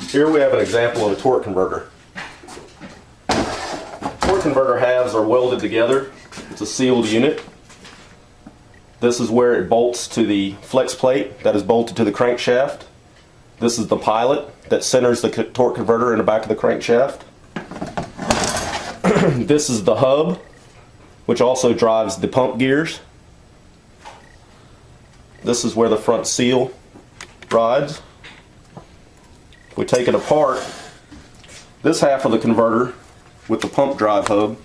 Here we have an example of a torque converter. Torque converter halves are welded together. It's a sealed unit. This is where it bolts to the flex plate that is bolted to the crankshaft. This is the pilot that centers the torque converter in the back of the crankshaft. This is the hub, which also drives the pump gears. This is where the front seal rides. If we take it apart, this half of the converter with the pump drive hub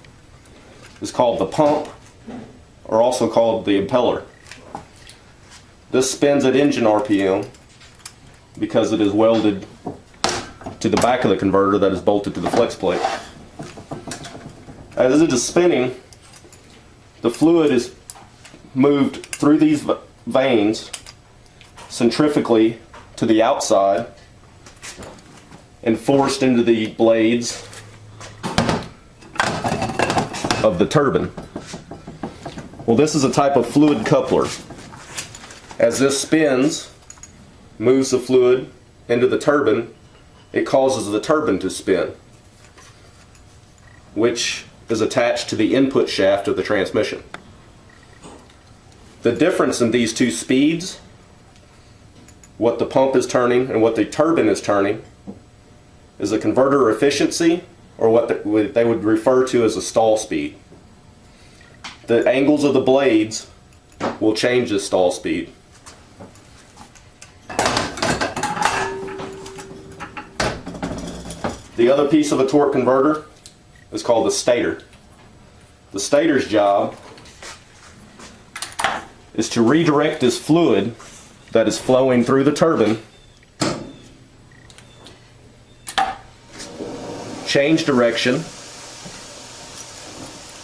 is called the pump, or also called the impeller. This spins at engine RPM because it is welded to the back of the converter that is bolted to the flex plate. As it is spinning, the fluid is moved through these vanes centrifugally to the outside and forced into the blades of the turbine. Well, this is a type of fluid coupler. As this spins, moves the fluid into the turbine, it causes the turbine to spin, which is attached to the input shaft of the transmission. The difference in these two speeds, what the pump is turning and what the turbine is turning, is a converter efficiency, or what they would refer to as a stall speed. The angles of the blades will change the stall speed. The other piece of a torque converter is called the stator. The stator's job is to redirect this fluid that is flowing through the turbine, change direction,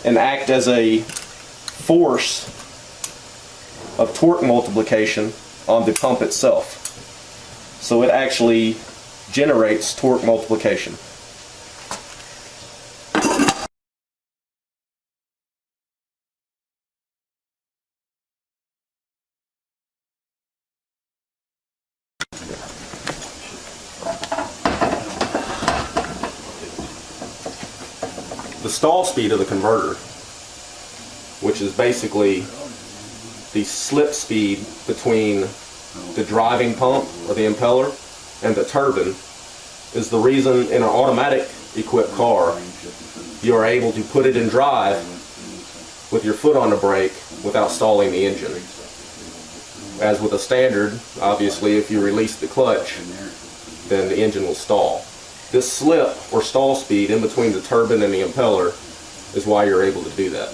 and act as a force of torque multiplication on the pump itself. So it actually generates torque multiplication. The stall speed of the converter, which is basically the slip speed between the driving pump or the impeller and the turbine, is the reason in an automatic equipped car you are able to put it in drive with your foot on the brake without stalling the engine. As with a standard, obviously if you release the clutch, then the engine will stall. This slip or stall speed in between the turbine and the impeller is why you're able to do that.